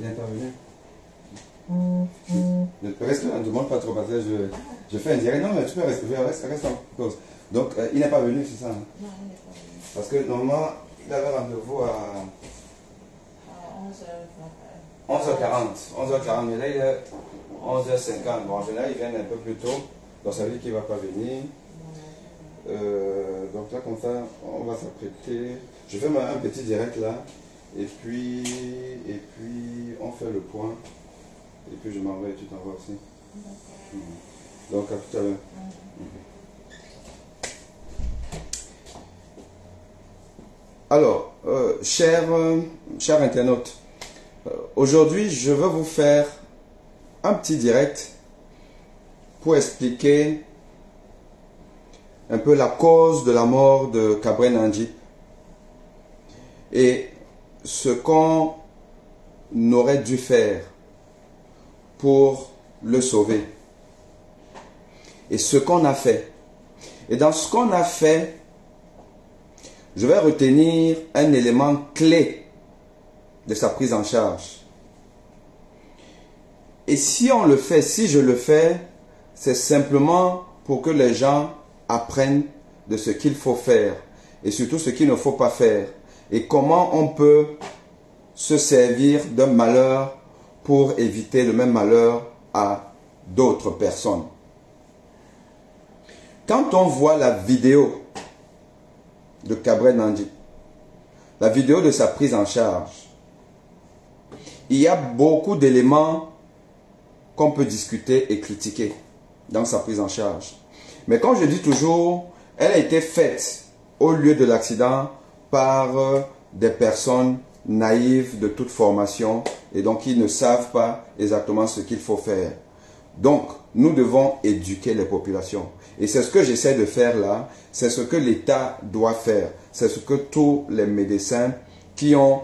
Il n'est pas venu. Reste, ne demande pas trop parce que je fais un direct. Non, mais tu peux reste en pause. Donc, il n'est pas venu, c'est ça? Hein? Non, il n'est pas venu. Parce que normalement, il avait rendez-vous à 11h40, mais là il est 11h50. Bon, en général, il vient un peu plus tôt, donc ça veut dire qu'il ne va pas venir. Donc là, comme ça, on va s'apprêter. Je fais un petit direct là, et puis on fait le point, et puis je m'envoie et tu t'envoies aussi. Donc à tout à l'heure. Alors, chers internautes, aujourd'hui, je vais vous faire un petit direct pour expliquer un peu la cause de la mort de Cabrel Nandjip et ce qu'on aurait dû faire pour le sauver et ce qu'on a fait. Et dans ce qu'on a fait, je vais retenir un élément clé de sa prise en charge. Et si on le fait, si je le fais, c'est simplement pour que les gens apprennent de ce qu'il faut faire et surtout ce qu'il ne faut pas faire et comment on peut se servir d'un malheur pour éviter le même malheur à d'autres personnes. Quand on voit la vidéo de Cabrel Nandjip, la vidéo de sa prise en charge, il y a beaucoup d'éléments qu'on peut discuter et critiquer dans sa prise en charge. Mais comme je dis toujours, elle a été faite au lieu de l'accident par des personnes naïves de toute formation et donc qui ne savent pas exactement ce qu'il faut faire. Donc, nous devons éduquer les populations. Et c'est ce que j'essaie de faire là, c'est ce que l'État doit faire. C'est ce que tous les médecins qui ont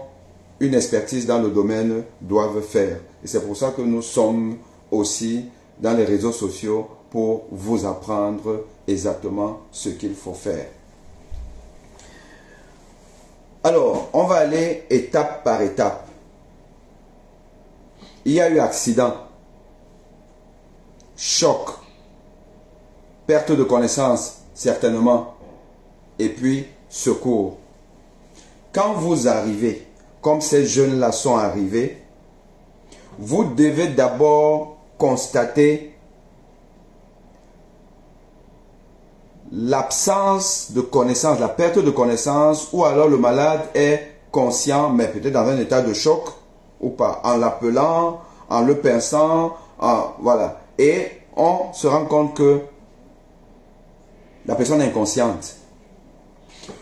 une expertise dans le domaine doivent faire. Et c'est pour ça que nous sommes aussi dans les réseaux sociaux pour vous apprendre exactement ce qu'il faut faire. Alors, on va aller étape par étape. Il y a eu accident, choc, perte de connaissance, certainement, et puis secours. Quand vous arrivez, comme ces jeunes-là sont arrivés, vous devez d'abord constater l'absence de connaissance, la perte de connaissance, ou alors le malade est conscient, mais peut-être dans un état de choc, ou pas, en l'appelant, en le pinçant, voilà. Et on se rend compte que la personne est inconsciente.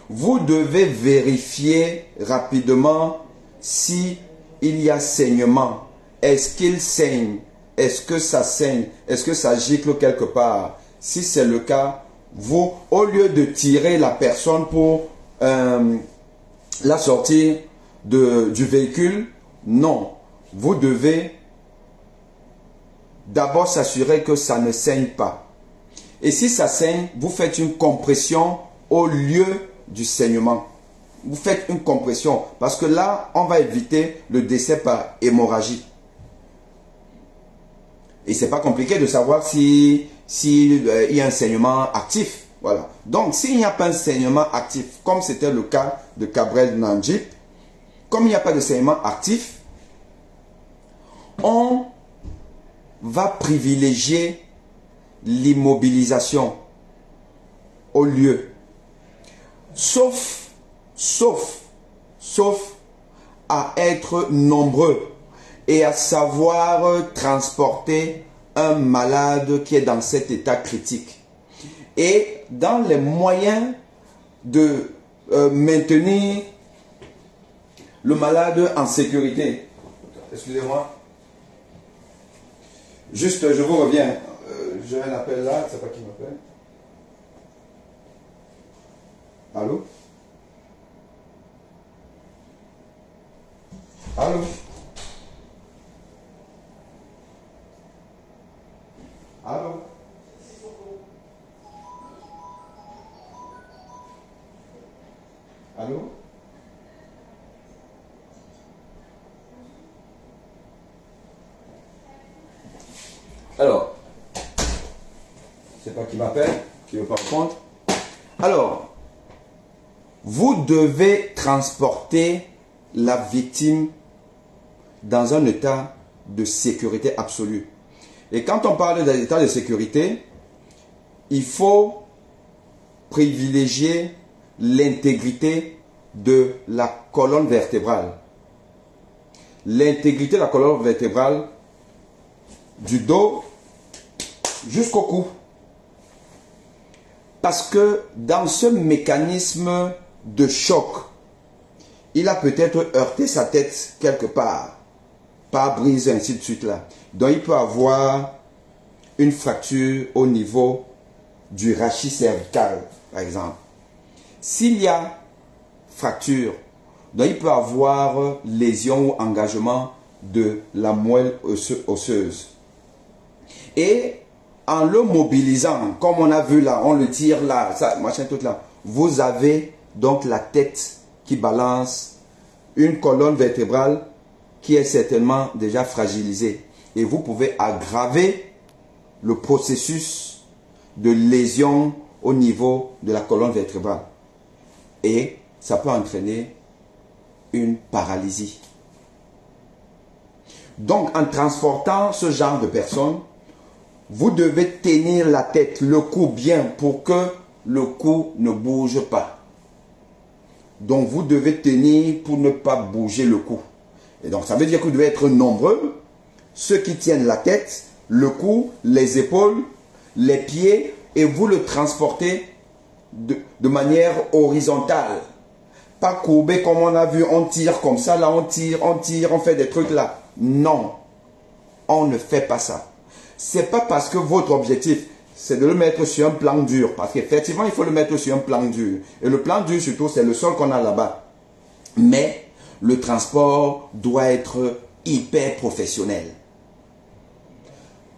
Vous devez vérifier rapidement si il y a saignement. Est-ce qu'il saigne? Est-ce que ça saigne? Est-ce que ça gicle quelque part? Si c'est le cas, vous, au lieu de tirer la personne pour la sortir du véhicule, non. Vous devez d'abord s'assurer que ça ne saigne pas. Et si ça saigne, vous faites une compression au lieu du saignement. Vous faites une compression parce que là, on va éviter le décès par hémorragie. Et c'est pas compliqué de savoir si il y a un saignement actif. Voilà. Donc, s'il n'y a pas un saignement actif, comme c'était le cas de Cabrel Nandjip, comme il n'y a pas de saignement actif, on va privilégier l'immobilisation au lieu. Sauf à être nombreux et à savoir transporter un malade qui est dans cet état critique. Et dans les moyens de maintenir le malade en sécurité. Excusez-moi. Juste, je vous reviens. J'ai un appel là, je ne sais pas qui m'appelle. Allô? Allô? Allô? Allô? Alors, je ne sais pas qui m'appelle, qui veut pas répondre. Alors, vous devez transporter la victime dans un état de sécurité absolue. Et quand on parle d'un état de sécurité, il faut privilégier l'intégrité de la colonne vertébrale. L'intégrité de la colonne vertébrale du dos jusqu'au cou. Parce que dans ce mécanisme de choc, il a peut-être heurté sa tête quelque part, pas brisé, ainsi de suite là. Donc il peut avoir une fracture au niveau du rachis cervical, par exemple. S'il y a fracture, donc il peut avoir lésion ou engagement de la moelle osseuse. Et en le mobilisant, comme on a vu là, on le tire là, ça, machin tout là, vous avez donc la tête qui balance, une colonne vertébrale qui est certainement déjà fragilisée. Et vous pouvez aggraver le processus de lésion au niveau de la colonne vertébrale. Et ça peut entraîner une paralysie. Donc, en transportant ce genre de personnes, vous devez tenir la tête, le cou bien pour que le cou ne bouge pas. Donc, vous devez tenir pour ne pas bouger le cou. Et donc, ça veut dire que vous devez être nombreux, ceux qui tiennent la tête, le cou, les épaules, les pieds, et vous le transportez de manière horizontale. Pas courbé comme on a vu, on tire comme ça, là on tire, on fait des trucs là. Non, on ne fait pas ça. C'est pas parce que votre objectif, c'est de le mettre sur un plan dur. Parce qu'effectivement, il faut le mettre sur un plan dur. Et le plan dur, surtout, c'est le sol qu'on a là-bas. Mais le transport doit être hyper professionnel.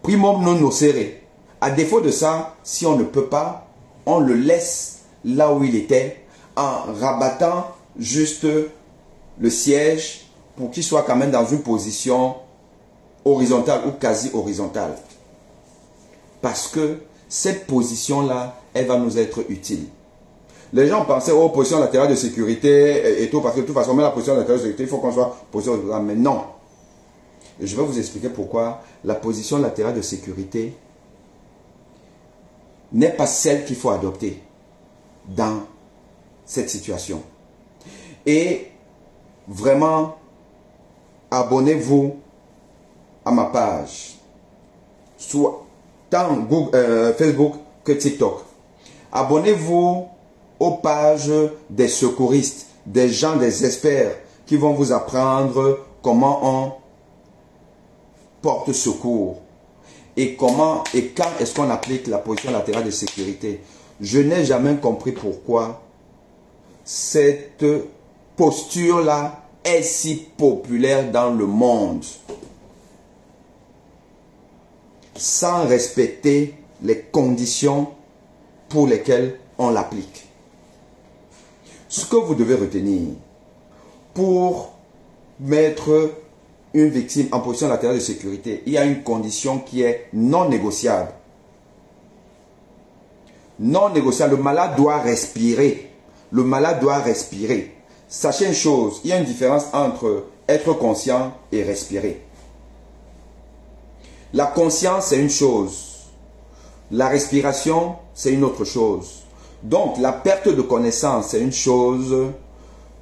Primum non nocere. À défaut de ça, si on ne peut pas, on le laisse là où il était en rabattant juste le siège pour qu'il soit quand même dans une position horizontale ou quasi horizontale. Parce que cette position-là, elle va nous être utile. Les gens pensaient aux positions latérales de sécurité et tout, parce que de toute façon, même la position latérale de sécurité, il faut qu'on soit position horizontale. Mais non. Et je vais vous expliquer pourquoi la position latérale de sécurité n'est pas celle qu'il faut adopter dans cette situation. Et vraiment, abonnez-vous à ma page, soit tant Google, Facebook que TikTok. Abonnez-vous aux pages des secouristes, des gens, des experts qui vont vous apprendre comment on porte secours et comment et quand est-ce qu'on applique la position latérale de sécurité. Je n'ai jamais compris pourquoi cette posture-là est si populaire dans le monde sans respecter les conditions pour lesquelles on l'applique. Ce que vous devez retenir pour mettre une victime en position latérale de sécurité, il y a une condition qui est non négociable. Non négociable. Le malade doit respirer. Le malade doit respirer. Sachez une chose, il y a une différence entre être conscient et respirer. La conscience, c'est une chose. La respiration, c'est une autre chose. Donc, la perte de connaissance, c'est une chose.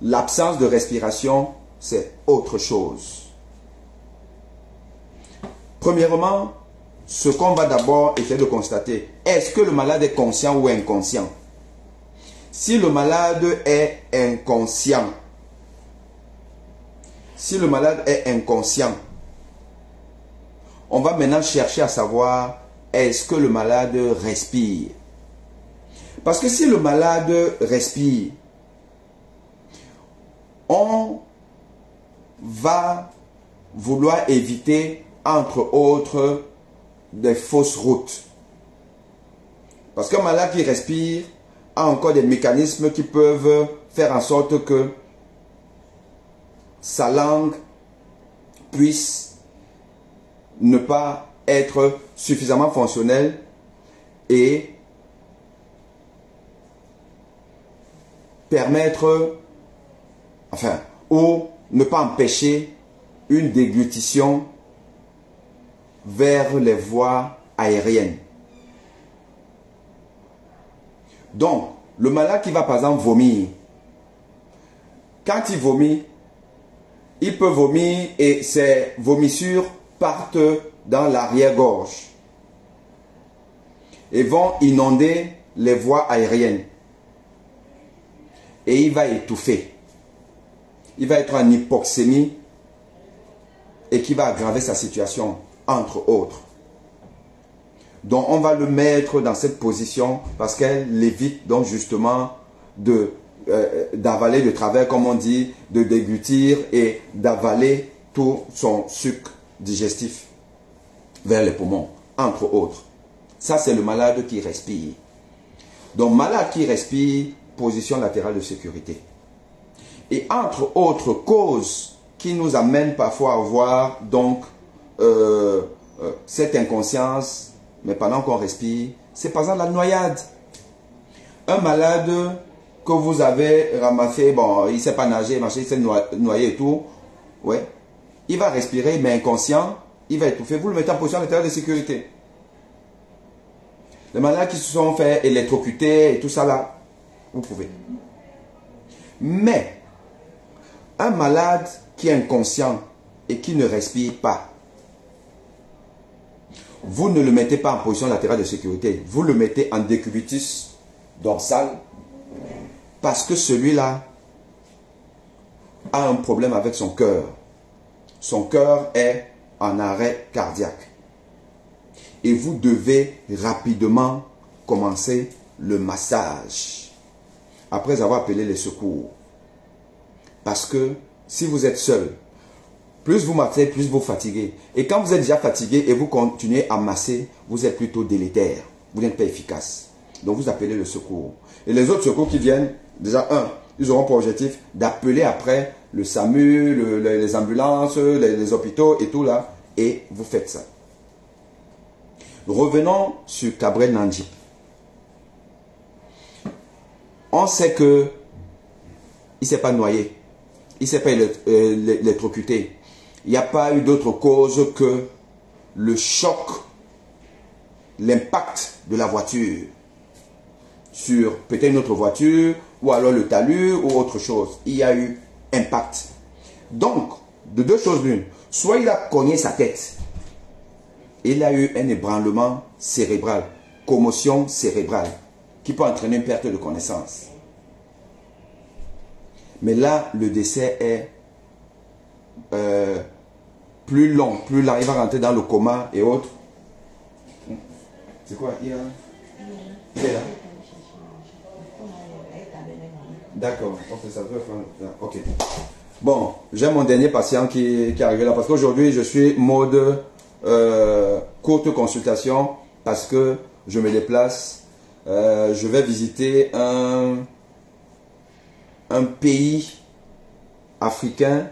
L'absence de respiration, c'est autre chose. Premièrement, ce qu'on va d'abord essayer de constater, est-ce que le malade est conscient ou inconscient? Si le malade est inconscient, on va maintenant chercher à savoir, est-ce que le malade respire? Parce que si le malade respire, on va vouloir éviter, entre autres, des fausses routes. Parce qu'un malade qui respire a encore des mécanismes qui peuvent faire en sorte que sa langue puisse ne pas être suffisamment fonctionnel et permettre, enfin, ou ne pas empêcher une déglutition vers les voies aériennes. Donc, le malade qui va par exemple vomir, quand il vomit, il peut vomir et ses vomissures partent dans l'arrière-gorge et vont inonder les voies aériennes. Et il va étouffer. Il va être en hypoxémie et qui va aggraver sa situation, entre autres. Donc on va le mettre dans cette position parce qu'elle évite donc justement d'avaler de travers, comme on dit, de déglutir et d'avaler tout son sucre digestif vers les poumons, entre autres. Ça, c'est le malade qui respire. Donc, malade qui respire, position latérale de sécurité. Et entre autres causes qui nous amènent parfois à avoir donc cette inconscience, mais pendant qu'on respire, c'est par exemple la noyade. Un malade que vous avez ramassé, bon, il ne sait pas nager, il s'est noyé et tout, ouais, il va respirer, mais inconscient, il va étouffer. Vous le mettez en position latérale de sécurité. Les malades qui se sont fait électrocuter et tout ça là, vous pouvez. Mais, un malade qui est inconscient et qui ne respire pas, vous ne le mettez pas en position latérale de sécurité, vous le mettez en décubitus dorsal parce que celui-là a un problème avec son cœur. Son cœur est en arrêt cardiaque. Et vous devez rapidement commencer le massage après avoir appelé les secours. Parce que si vous êtes seul, plus vous massez, plus vous fatiguez. Et quand vous êtes déjà fatigué et vous continuez à masser, vous êtes plutôt délétère. Vous n'êtes pas efficace. Donc vous appelez le secours. Et les autres secours qui viennent, déjà ils auront pour objectif d'appeler après le SAMU, les ambulances, les hôpitaux et tout là. Et vous faites ça. Revenons sur Cabrel Nandji. On sait que il ne s'est pas noyé. Il ne s'est pas électrocuté. Il n'y a pas eu d'autre cause que le choc, l'impact de la voiture sur peut-être une autre voiture ou alors le talus ou autre chose. Il y a eu impact. Donc, de deux choses l'une. Soit il a cogné sa tête. Il a eu un ébranlement cérébral, commotion cérébrale, qui peut entraîner une perte de connaissance. Mais là, le décès est plus long, plus lent. Il va rentrer dans le coma et autres. C'est quoi? Il est là. D'accord. Ok. Bon, j'ai mon dernier patient qui est arrivé là. Parce qu'aujourd'hui, je suis mode courte consultation. Parce que je me déplace. Je vais visiter un pays africain,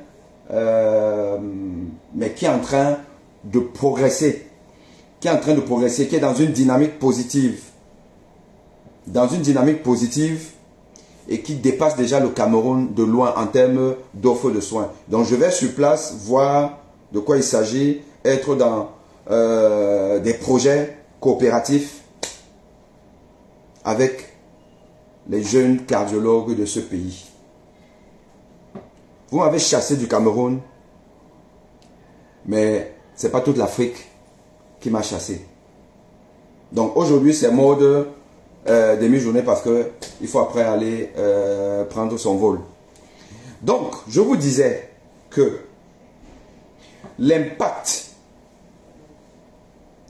mais qui est en train de progresser, qui est dans une dynamique positive, et qui dépasse déjà le Cameroun de loin en termes d'offre de soins. Donc je vais sur place voir de quoi il s'agit, être dans des projets coopératifs avec les jeunes cardiologues de ce pays. Vous m'avez chassé du Cameroun, mais ce n'est pas toute l'Afrique qui m'a chassé. Donc aujourd'hui, c'est mode demi-journée parce qu'il faut après aller prendre son vol. Donc, je vous disais que l'impact,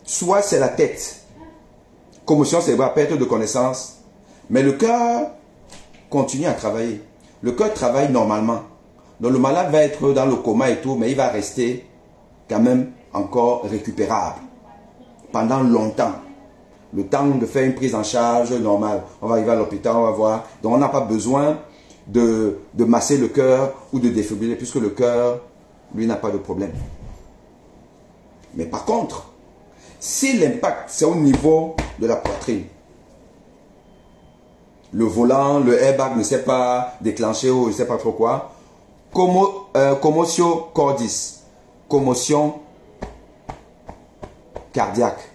soit c'est la tête, commotion cérébrale, perte de connaissance, mais le cœur continue à travailler. Le cœur travaille normalement. Donc le malade va être dans le coma et tout, mais il va rester quand même encore récupérable pendant longtemps. Le temps de faire une prise en charge normale. On va arriver à l'hôpital, on va voir. Donc on n'a pas besoin de masser le cœur ou de défibriller, puisque le cœur, lui, n'a pas de problème. Mais par contre, Si l'impact, c'est au niveau de la poitrine, le volant, le airbag ne s'est pas déclenché ou je ne sais pas trop quoi, commotio cordis, commotion cardiaque.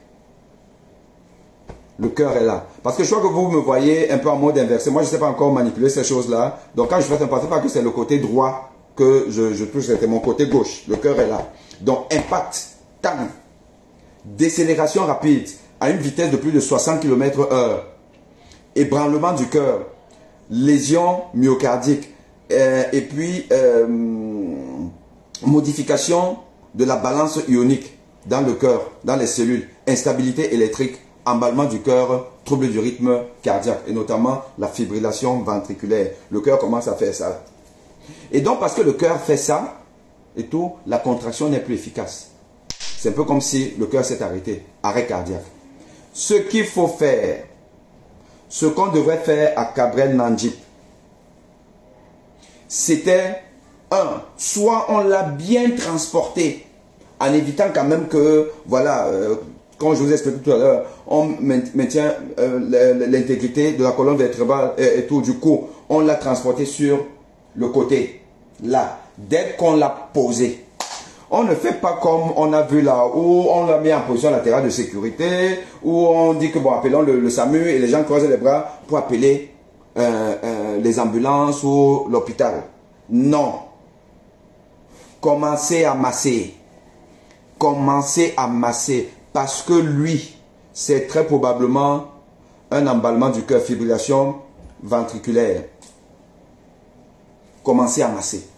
Le cœur est là. Parce que je crois que vous me voyez un peu en mode inversé. Moi, je ne sais pas encore manipuler ces choses-là. Donc, quand je fais un pas, pas que c'est le côté droit que je touche, c'est mon côté gauche. Le cœur est là. Donc, impact, tang, décélération rapide à une vitesse de plus de 60 km/h, ébranlement du cœur, lésion myocardique, et puis modification de la balance ionique dans le cœur, dans les cellules, instabilité électrique, emballement du cœur, trouble du rythme cardiaque et notamment la fibrillation ventriculaire. Le cœur commence à faire ça. Et donc parce que le cœur fait ça et tout, la contraction n'est plus efficace. C'est un peu comme si le cœur s'est arrêté, arrêt cardiaque. Ce qu'il faut faire, ce qu'on devrait faire à Cabrel Nandjip, c'était soit on l'a bien transporté en évitant quand même que, voilà, comme je vous ai expliqué tout à l'heure, on maintient l'intégrité de la colonne vertébrale et tout. Du coup, on l'a transporté sur le côté, là, dès qu'on l'a posé. On ne fait pas comme on a vu là, où on l'a mis en position latérale de sécurité, où on dit que, bon, appelons le SAMU et les gens croisent les bras pour appeler les ambulances ou l'hôpital. Non. Commencez à masser. Commencez à masser. Parce que lui, c'est très probablement un emballement du cœur, fibrillation ventriculaire. Commencez à masser.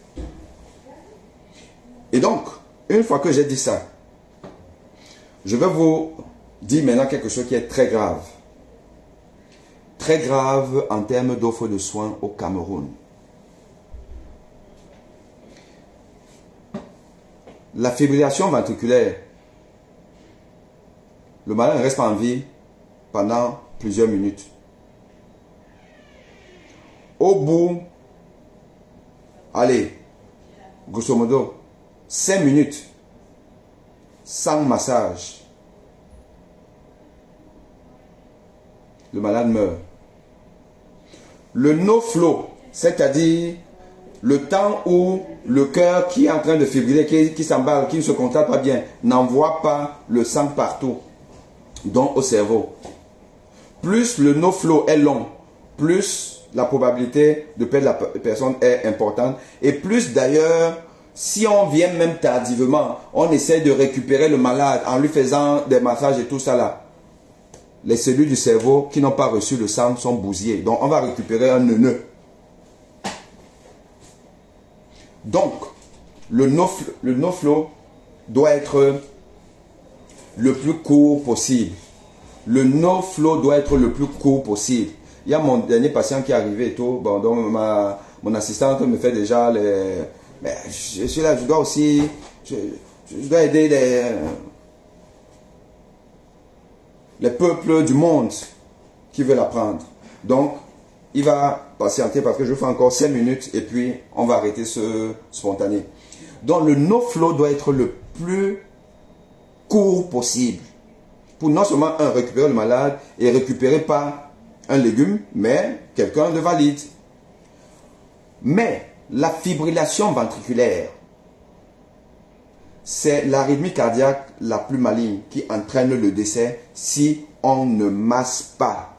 Et donc, une fois que j'ai dit ça, je vais vous dire maintenant quelque chose qui est très grave. Très grave en termes d'offre de soins au Cameroun. La fibrillation ventriculaire, le malade ne reste pas en vie pendant plusieurs minutes. Au bout, allez, grosso modo, 5 minutes, sans massage, le malade meurt. Le no-flow, c'est-à-dire le temps où le cœur qui est en train de fibriller, qui s'emballe, qui ne se contracte pas bien, n'envoie pas le sang partout, donc au cerveau. Plus le no-flow est long, plus la probabilité de perdre la personne est importante. Et plus d'ailleurs, si on vient même tardivement, on essaie de récupérer le malade en lui faisant des massages et tout ça là. Les cellules du cerveau qui n'ont pas reçu le sang sont bousillées. Donc on va récupérer un neuneu. Donc, le no-flow doit être le plus court possible. Le no-flow doit être le plus court possible. Il y a mon dernier patient qui est arrivé et tout. Bon, donc mon assistante me fait déjà les... Mais je suis là, je dois aussi... Je dois aider les peuples du monde qui veulent apprendre. Donc, il va patienter parce que je fais encore 5 minutes et puis on va arrêter ce spontané. Donc, le no-flow doit être le plus court possible. Pour non seulement récupérer le malade et récupérer pas un légume, mais quelqu'un de valide. Mais la fibrillation ventriculaire, c'est l'arythmie cardiaque la plus maligne qui entraîne le décès si on ne masse pas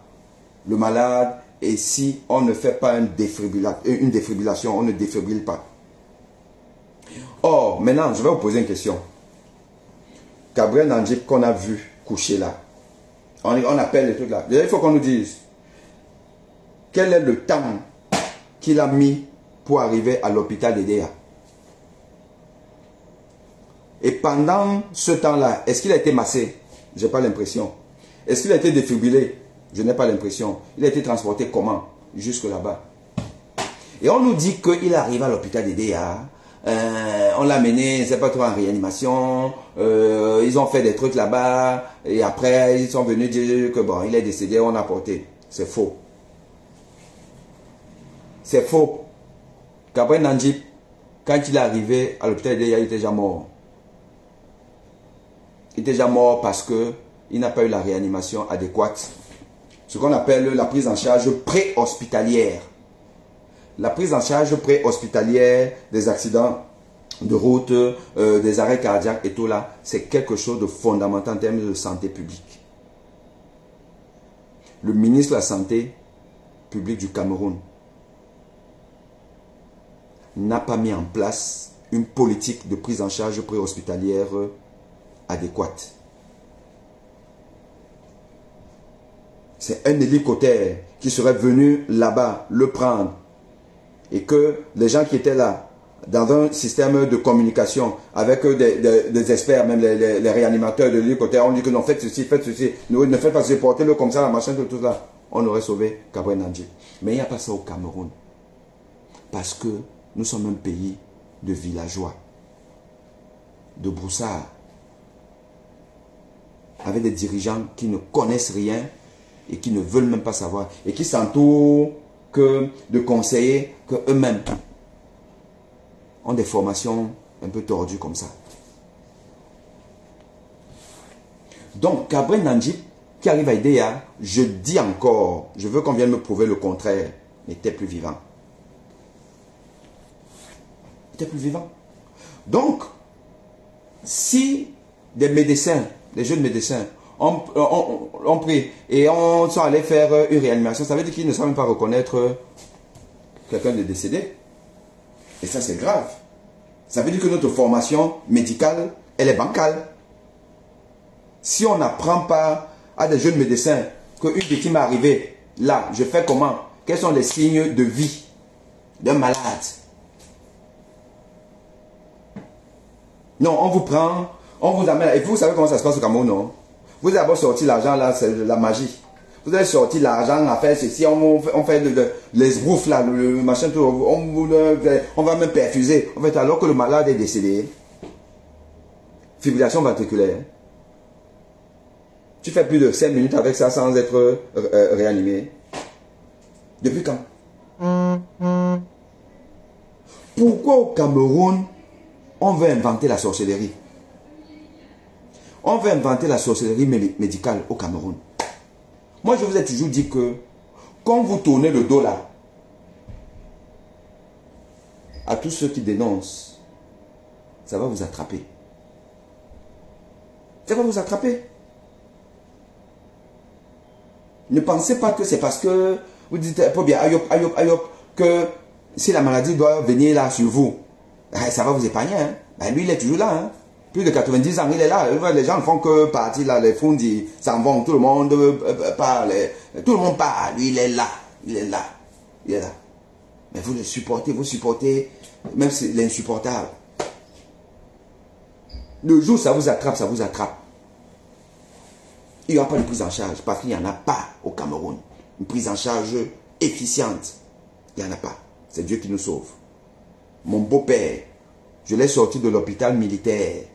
le malade et si on ne fait pas une défibrillation, on ne défibrille pas. Or, maintenant, je vais vous poser une question. Cabrel Nandjip qu'on a vu couché là, on appelle les trucs là. Déjà, il faut qu'on nous dise quel est le temps qu'il a mis pour arriver à l'hôpital d'Edea. Et pendant ce temps-là, est-ce qu'il a été massé? Je n'ai pas l'impression. Est-ce qu'il a été défibrillé? Je n'ai pas l'impression. Il a été transporté comment? Jusque là-bas. Et on nous dit qu'il arrive à l'hôpital d'Edea. On l'a mené, je ne sais pas trop, en réanimation. Ils ont fait des trucs là-bas. Et après, ils sont venus dire que bon, il est décédé, on a porté. C'est faux. C'est faux. Cabrel Nandjip, quand il est arrivé à l'hôpital d'Edea, il était déjà mort. Il était déjà mort parce que il n'a pas eu la réanimation adéquate. Ce qu'on appelle la prise en charge préhospitalière. La prise en charge préhospitalière des accidents de route, des arrêts cardiaques et tout là, c'est quelque chose de fondamental en termes de santé publique. Le ministre de la Santé publique du Cameroun n'a pas mis en place une politique de prise en charge préhospitalière adéquate. C'est un hélicoptère qui serait venu là-bas le prendre et que les gens qui étaient là, dans un système de communication avec des experts, même les réanimateurs de l'hélicoptère, on dit que non, faites ceci, ne faites pas se porter-le comme ça, la machin, tout ça. On aurait sauvé Gabriel Nandji. Mais il n'y a pas ça au Cameroun. Parce que nous sommes un pays de villageois, de broussards, avec des dirigeants qui ne connaissent rien et qui ne veulent même pas savoir, et qui s'entourent que de conseillers que eux-mêmes ont des formations un peu tordues comme ça. Donc, Gabriel Nandji, qui arrive à Idéa, je dis encore, je veux qu'on vienne me prouver le contraire, n'était plus vivant. Il était plus vivant. Donc, si des médecins, des jeunes médecins, ont pris et sont allés faire une réanimation, ça veut dire qu'ils ne savent même pas reconnaître quelqu'un de décédé. Et ça, c'est grave. Ça veut dire que notre formation médicale, elle est bancale. Si on n'apprend pas à des jeunes médecins qu'une victime est arrivée, là, je fais comment? Quels sont les signes de vie d'un malade? Non, on vous prend, on vous amène. Et vous savez comment ça se passe au Cameroun, non? Vous avez d'abord sorti l'argent, là, c'est la magie. Vous avez sorti l'argent à faire ceci, on fait les brouffes, là, le machin, tout, on va même perfuser. En fait, alors que le malade est décédé, fibrillation ventriculaire, tu fais plus de 5 minutes avec ça sans être réanimé. Depuis quand? Pourquoi au Cameroun, on veut inventer la sorcellerie? On veut inventer la sorcellerie médicale au Cameroun. Moi, je vous ai toujours dit que quand vous tournez le dos là, à tous ceux qui dénoncent, ça va vous attraper. Ça va vous attraper. Ne pensez pas que c'est parce que vous dites, bien, ayop, que si la maladie doit venir là sur vous, ça va vous épargner. Hein? Ben, lui, il est toujours là. Hein? Plus de 90 ans, il est là. Les gens ne font que partir là, les fondis s'en vont, tout le monde parle. Tout le monde parle. Lui, il est là. Il est là. Il est là. Mais vous le supportez, vous supportez, même si l'insupportable. Le jour où ça vous attrape, ça vous attrape. Il n'y aura pas de prise en charge parce qu'il n'y en a pas au Cameroun. Une prise en charge efficiente. Il n'y en a pas. C'est Dieu qui nous sauve. Mon beau-père, je l'ai sorti de l'hôpital militaire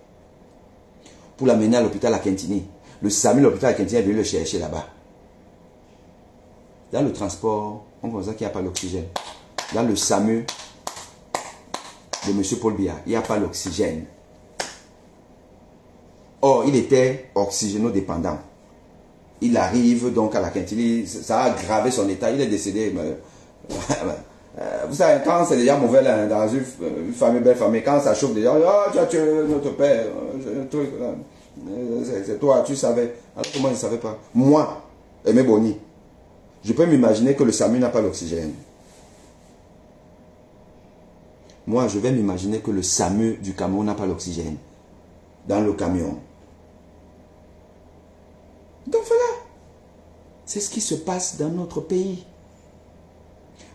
pour l'amener à l'hôpital à Quintini. Le SAMU de l'hôpital à Quintini est venu le chercher là-bas. Dans le transport, on pense qu'il n'y a pas l'oxygène. Dans le SAMU de M. Paul Biya, il n'y a pas l'oxygène. Or, il était oxygénodépendant. Il arrive donc à la Quintini, ça a aggravé son état, il est décédé. Vous savez, quand c'est déjà mauvais là, dans une famille, belle famille, quand ça chauffe déjà, oh, tu as tué notre père, c'est toi, tu savais. Alors que moi, je ne savais pas. Moi, Aimé Boni, je peux m'imaginer que le SAMU n'a pas l'oxygène. Moi, je vais m'imaginer que le SAMU du Cameroun n'a pas l'oxygène dans le camion. Donc voilà, c'est ce qui se passe dans notre pays.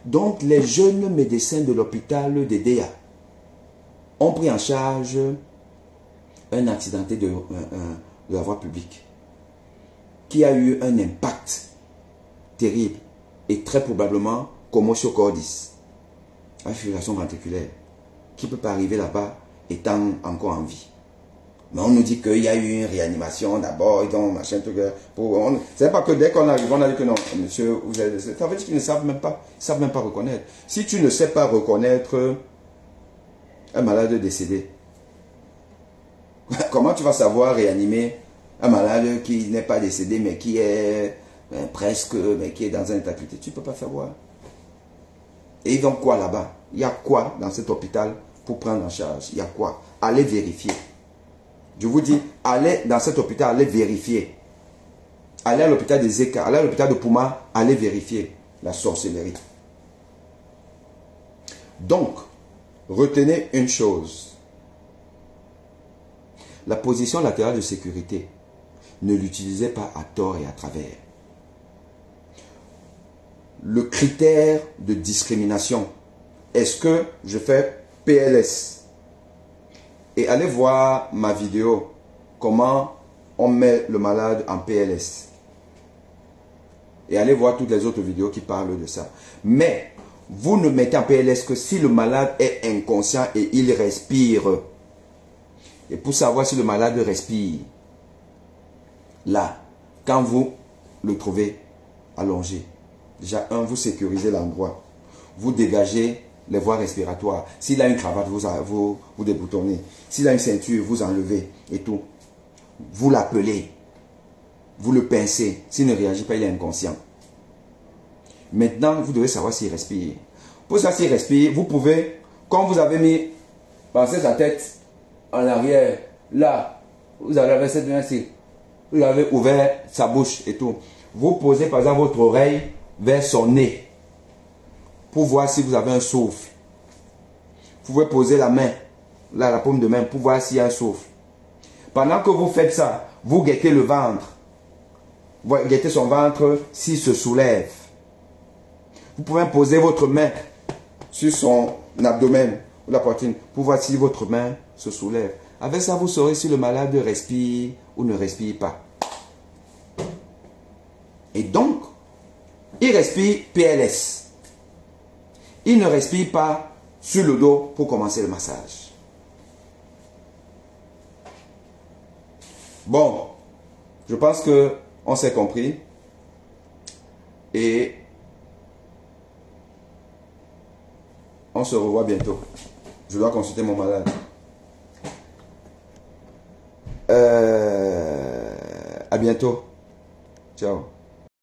Donc les jeunes médecins de l'hôpital d'Edea ont pris en charge un accidenté de la voie publique qui a eu un impact terrible et très probablement commotio cordis, fibrillation ventriculaire, qui ne peut pas arriver là-bas étant encore en vie. Mais on nous dit qu'il y a eu une réanimation d'abord, donc machin, tout. C'est pas que dès qu'on arrive, on a dit que non, monsieur, vous avez, ça veut dire qu'ils ne savent même pas, ils savent même pas reconnaître. Si tu ne sais pas reconnaître un malade décédé, comment tu vas savoir réanimer Un malade qui n'est pas décédé, mais qui est presque, mais qui est dans un état critique. Tu ne peux pas savoir. Et ils ont quoi là-bas? Il y a quoi dans cet hôpital pour prendre en charge? Il y a quoi? Allez vérifier. Je vous dis, allez dans cet hôpital, allez vérifier. Allez à l'hôpital de Zeka, allez à l'hôpital de Pouma, allez vérifier la sorcellerie. Donc, retenez une chose. La position latérale de sécurité, ne l'utilisez pas à tort et à travers. Le critère de discrimination, est-ce que je fais PLS? Et allez voir ma vidéo, comment on met le malade en PLS. Et allez voir toutes les autres vidéos qui parlent de ça. Mais, vous ne mettez en PLS que si le malade est inconscient et il respire. Et pour savoir si le malade respire, là, quand vous le trouvez allongé, déjà, vous sécurisez l'endroit. Vous dégagez les voies respiratoires. S'il a une cravate, vous déboutonnez. S'il a une ceinture, vous enlevez et tout. Vous l'appelez. Vous le pincez. S'il ne réagit pas, il est inconscient. Maintenant, vous devez savoir s'il respire. Pour ça, s'il respire, vous pouvez, quand vous avez mis, pensez sa tête en arrière, là, vous avez cette main ici, vous avez ouvert sa bouche et tout. Vous posez par exemple votre oreille vers son nez pour voir si vous avez un souffle. Vous pouvez poser la main, là, la paume de main, pour voir s'il y a un souffle. Pendant que vous faites ça, vous guettez le ventre. Vous guettez son ventre s'il se soulève. Vous pouvez poser votre main sur son abdomen ou la poitrine pour voir si votre main se soulève. Avec ça, vous saurez si le malade respire ou ne respire pas. Et donc, il respire PLS. Il ne respire pas sur le dos pour commencer le massage. Bon, je pense que on s'est compris. Et on se revoit bientôt. Je dois consulter mon malade. À bientôt. Ciao.